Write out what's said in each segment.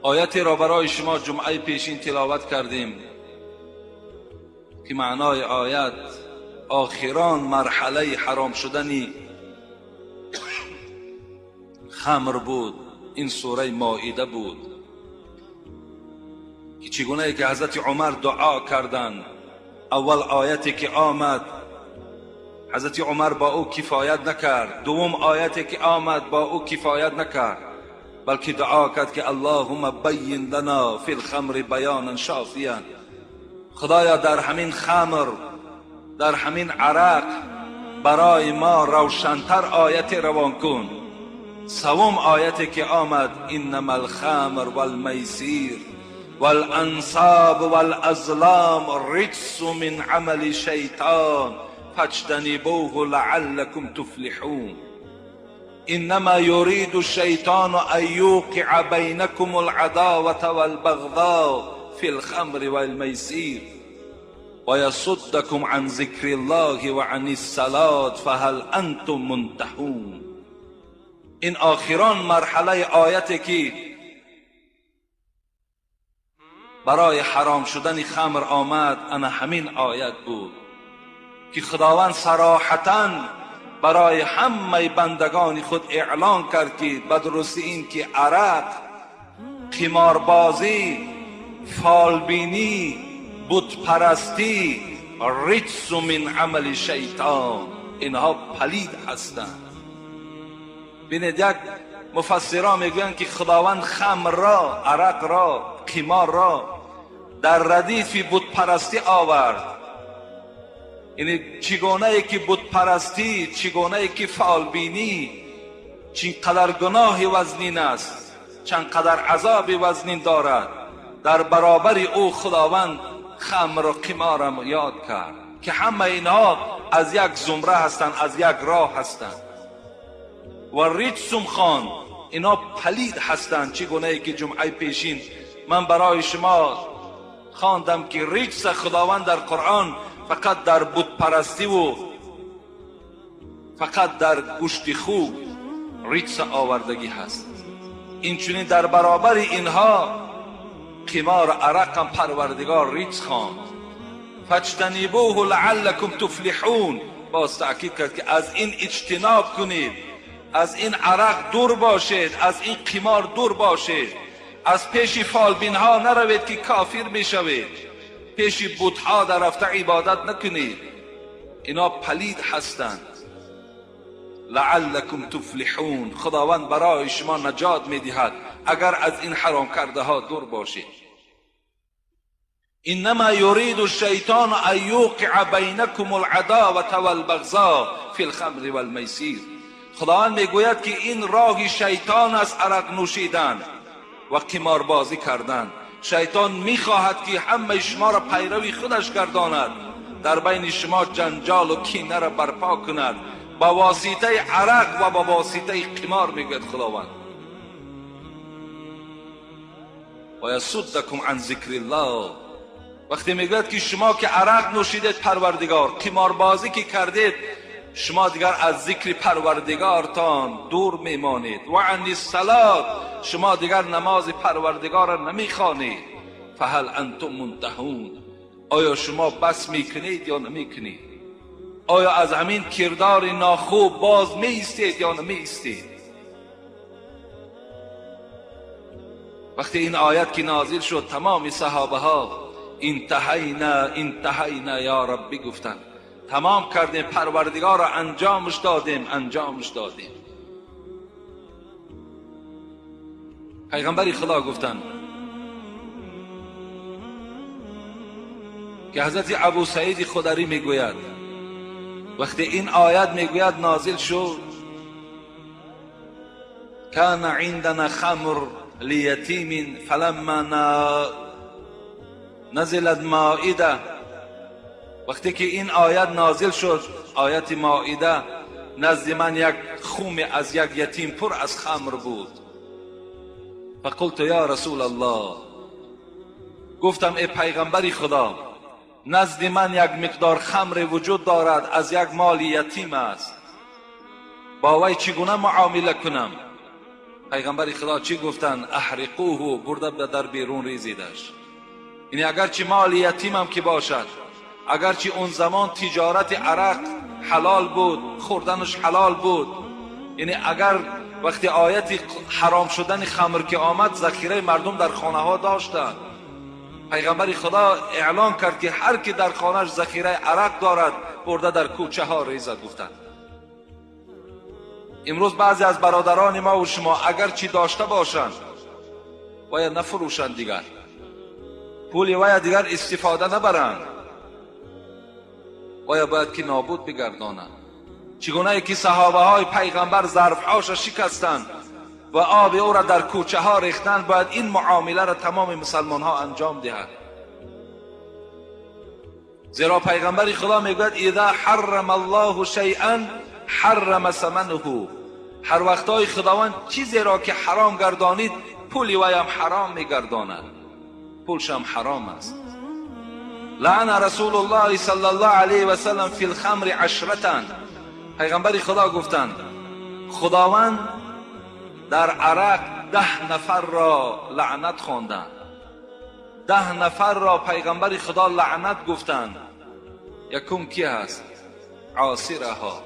آیتی را برای شما جمعه پیشین تلاوت کردیم که معنای آیت آخران مرحله حرام شدنی خمر بود. این سوره مائده بود که چگونه که حضرت عمر دعا کردند. اول آیتی که آمد حضرت عمر با او کفایت نکرد، دوم آیتی که آمد با او کفایت نکرد، بلکه دعا کرد که اللهم بین لنا فی الخمر بیانا شافیا. خدایا در همین خمر، در همین عرق برای ما روشنتر آیت روان کن. سوم آیتی که آمد انما الخمر والمیسیر والانصاب والازلام رجس من عمل شیطان فاجتنبوه لعلكم تفلحون. انما يريد الشيطان ان يوقع بينكم العداوة والبغضاء في الخمر والميسير ويصدكم عن ذكر الله وعن الصلاة فهل انتم منتهون. این آخران مرحله آیتی که برای حرام شدن خمر آمد، انا همین آیت بود که خداوند صراحتاً برای همه بندگان خود اعلان کرد که بدرستی این که عرق، قماربازی، فالبینی، بت پرستی رجس من عمل شیطان، اینها پلید هستند. بینید یک مفسران میگویند که خداوند خمر را، عرق را، قمار را در ردیف بت پرستی آورد. یعنی چگونه ای که بت پرستی، چگونه ای که فالبینی چقدر گناه وزنین است، چقدر عذاب وزنین دارد، در برابر او خداوند خمر و قمار را یاد کرد که همه اینها از یک زمره هستند، از یک راه هستند. و رجسم خان، اینا پلید هستند. چگونه ای که جمعه پیشین من برای شما خواندم که رجس خداوند در قرآن فقط در بت پرستی و فقط در گوشت خوب رجس آوردگی هست. این چنین در برابر اینها قمار عرق هم پروردگار رجس خواند. فاجتنبوه لعلكم تفلحون. باز تأکید کرد که از این اجتناب کنید، از این عرق دور باشید، از این قمار دور باشید، از پیش فالبین ها نروید که کافر میشوید، پیش بت ها در رفته عبادت نکنید، اینا پلید هستند. لعلكم تفلحون. خداوند برای شما نجات میدهد اگر از این حرام کرده ها دور باشید. انما يريد الشيطان ان يوقع بينكم العداوة والبغضاء في الخمر والميسير. خداوند میگوید که این راه شیطان است، عرق نوشیدن و قمار بازی کردن. شیطان میخواهد که همه شما را پیروی خودش گرداند، در بین شما جنجال و کینه را برپا کند با واسطه عرق و با واسطه قمار. میگوید خداوند و یصدکم عن ذکر الله. وقتی میگوید که شما که عرق نوشیدید پروردگار، قمار بازی که کردید، شما دیگر از ذکر پروردگارتان دور میمانید. و عن الصلاة، شما دیگر نماز پروردگار را نمیخوانید. فهل انتم منتهون. آیا شما بس میکنید یا نمیکنید؟ آیا از همین کردار ناخوب باز میستید یا نمیستید؟ وقتی این آیت که نازل شد، تمام صحابه ها انتهینا یا ربی گفتند، تمام کردیم پروردگار را انجامش دادیم. پیغمبر خدا گفتند که حضرت ابو سعید خدری میگوید وقتی این آیت میگوید نازل شد، کان عندنا خمر لیتیم فلما نزلت مائده. وقتی که این آیت نازل شد، آیت مائده، نزد من یک خوم از یک یتیم پر از خمر بود. فقلت یا رسول الله، گفتم ای پیغمبر خدا، نزد من یک مقدار خمر وجود دارد، از یک مال یتیم است، با وی چگونه معامله کنم؟ پیغمبر خدا چی گفتن؟ احرقوه، برده در بیرون ریزیدش. یعنی اگرچه مال یتیم هم که باشد، اگرچه اون زمان تجارت عرق حلال بود، خوردنش حلال بود، یعنی اگر وقتی آیت حرام شدن خمر که آمد، ذخیره مردم در خانه ها داشتند. پیغمبر خدا اعلان کرد که هر کی در خانهش ذخیره عرق دارد برده در کوچه ها ریزد. گفتند امروز بعضی از برادران ما و شما اگر چی داشته باشند باید نفروشند، دیگر پولی باید دیگر استفاده نبرند، باید که نابود بگردانند. چگونه که صحابه های پیغمبر ظرف هاش شکستند و آب او را در کوچه ها ریختند، باید این معامله را تمام مسلمان ها انجام دهند. زیرا پیغمبر خدا میگوید اذا حرم الله شیئا حرم ثمنه. هر وقتای خداوند چیزی را که حرام گردانید، پولی وی هم حرام میگرداند، پولش هم حرام است. لعن رسول الله صلی الله علیه و سلم فی الخمر عشرة. پیغمبر خدا گفتند خداوند در عرق 10 نفر را لعنت خواندند. 10 نفر را پیغمبر خدا لعنت گفتند. یکم کی هست؟ عاصرها.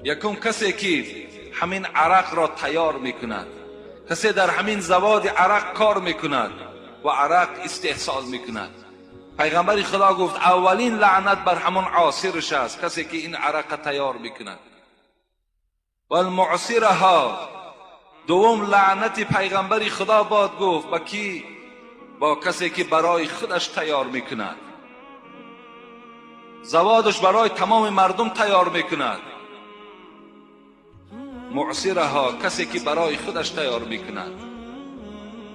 یکم کسی که همین عرق را تیار میکند، کسی در همین زواد عرق کار میکند و عرق استحصال میکند. پیغمبر خدا گفت اولین لعنت بر همون عاصرش است، کسی که این عرق تیار میکند. و المعصرها، دوم لعنت پیغمبر خدا باد گفت با کی؟ با کسی که برای خودش تیار میکند، زوادش برای تمام مردم تیار میکند. معصرها، کسی که برای خودش تیار میکند.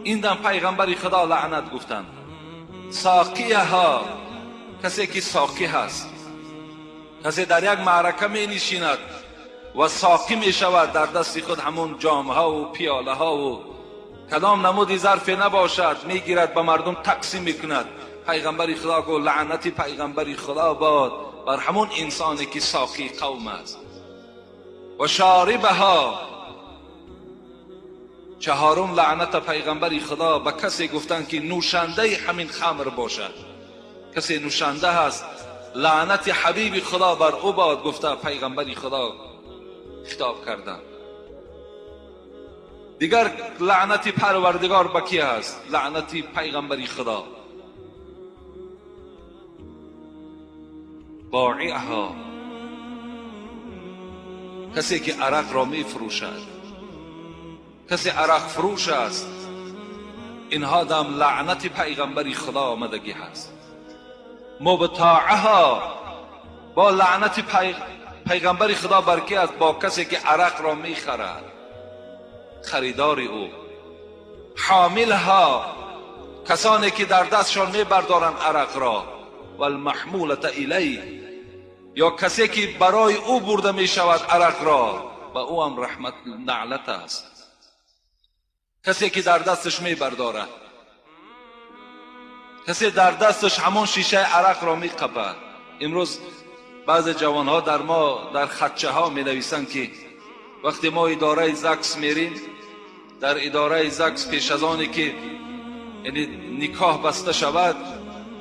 این دم پیغمبر خدا لعنت گفتند. ساقیها، کسی که ساقی هست، کسی در یک معرکه می نشیند و ساقی می شود، در دست خود همون جام ها و پیاله ها و کدام نمودی ظرفی نباشد می گیرد به مردم تقسیم می کند. پیغمبر خدا گفت لعنت پیغمبر خدا باد بر همون انسانی که ساقی قوم است. و شاربها، چهارم لعنت پیغمبر خدا به کسی گفتند که نوشنده همین خمر باشد. کسی نوشنده هست، لعنت حبیب خدا بر او باد، گفته پیغمبر خدا خطاب کردند. دیگر لعنت پروردگار به کی هست؟ لعنت پیغمبر خدا. باعها، کسی که عرق را می فروشد، کسی عرق فروش است، اینها دم لعنت پیغمبر خدا آمدگی هست. مبتاعها، با لعنت پیغمبر خدا برکی است، با کسی که عرق را می خرد، خریدار او. حاملها، کسانی که در دستشان می بردارند عرق را. و المحمولة الیه، یا کسی که برای او برده می شود عرق را، و او هم رحمت نعلت است. کسی که در دستش می بردارد، کسی در دستش همون شیشه عرق را می قپد. امروز بعض جوان ها در ما در خدچه ها می نویسند که وقتی ما اداره زکس میریم، در اداره زکس پیش از آنی که یعنی نکاح بسته شود،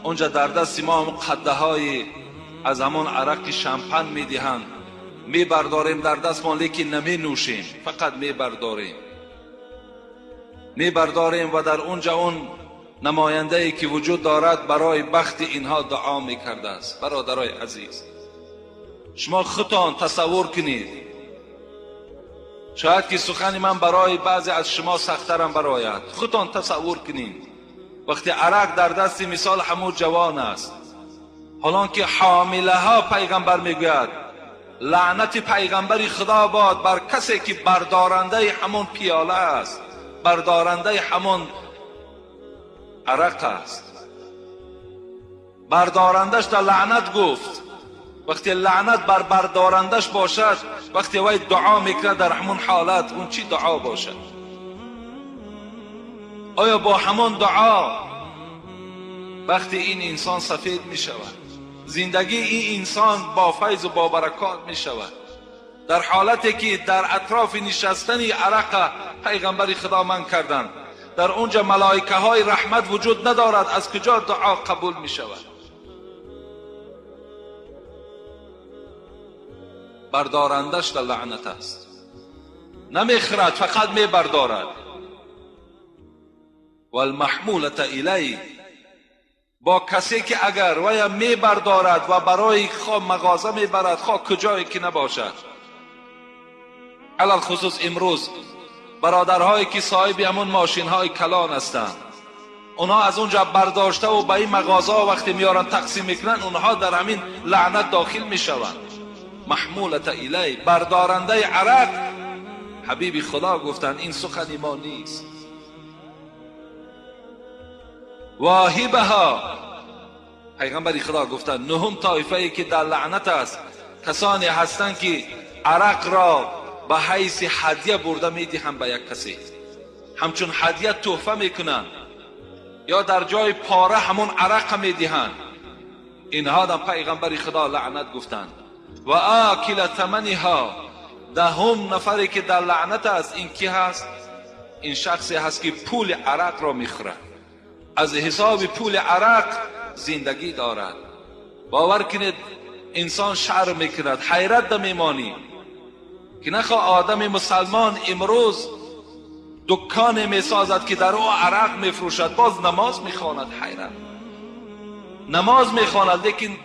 اونجا در دست ما هم قده های از همون عرق شمپن می دهند، می برداریم در دست ما، لیکن نمی نوشیم، فقط می برداریم و در اونجا اون نماینده ای که وجود دارد برای بخت اینها دعا می کرده است. برادرای عزیز، شما خودتان تصور کنید، شاید که سخن من برای بعضی از شما سخت‌ترم برآید. خودتان تصور کنید وقتی عرق در دست مثال همون جوان است، حالان که حامله ها پیغمبر میگوید لعنت پیغمبر خدا باد بر کسی که بردارنده همون پیاله است، بردارنده همون عرق است. بردارندش در لعنت گفت. وقتی لعنت بر بردارندش باشد، وقتی وی دعا میکنه در همون حالت، اون چی دعا باشد؟ آیا با همون دعا وقتی این انسان سفید می شود، زندگی این انسان با فیض و با برکات می شود، در حالتی که در اطراف نشستنی عرق پیغمبر خدا من کردند، در اونجا ملائکه های رحمت وجود ندارد، از کجا دعا قبول می شود؟ بردارندش در لعنت است، نمیخرد، فقط می بردارد. و المحمولت الی، با کسی که اگر وی می بردارد و برای خواه مغازه می برد، خواه کجایی که نباشد. علال خصوص امروز برادرهایی که صاحب همون ماشین های کلان هستند، اونها از اونجا برداشته و به این مغازه وقتی میارن تقسیم میکنن، اونها در همین لعنت داخل میشوند. محمولت الی، بردارنده عرق. حبیب خدا گفتن این سخن ما نیست. واهبها، پیغمبر خدا گفتن نهم طایفه ای که در لعنت است، کسانی هستند که عرق را به حیث هدیه برده میدهند به یک کسی، همچون هدیه تحفه میکنند، یا در جای پاره همون عرق میدهند. اینها در پیغمبر خدا لعنت گفتند. و آکل ثمنها، دهم نفری که در لعنت است، این کی هست؟ این شخصی هست که پول عرق را میخورد، از حساب پول عرق زندگی دارد. باور کنید انسان شعر میکند، حیرت میمانی که نخواه آدم مسلمان امروز دکان میسازد که در او عرق میفروشد، باز نماز میخواند. حیرت، نماز میخواند لیکن